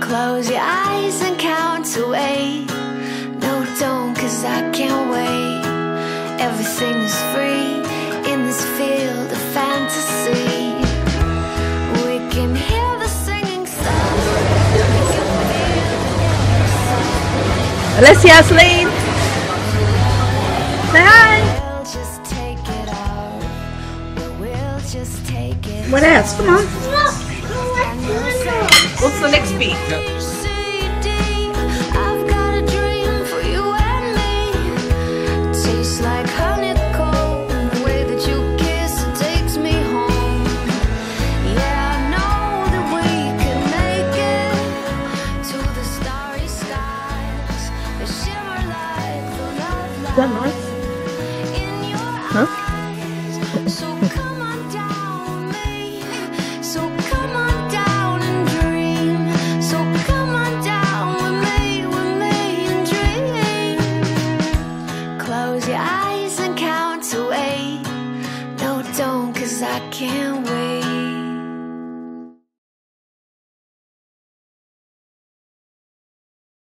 Close your eyes and count to 8. No, don't, 'cause I can't wait. Everything is free in this field of fantasy. We can hear the singing sound. Alessia, Celine, say hi. We'll just take it out. We'll just take it. What else? Come on. And we'll say, What's the next beat? CD, I've got a dream for you and me. Tastes like honeycomb, the way that you kiss it takes me home. Yeah, I know that we can make it to the starry skies that shimmer like the love Is that light nice? in your Huh? eyes. So come on down with me. So come on down and dream. So come on down with me and dream. Close your eyes and count to 8. No, don't, 'cause I can't wait.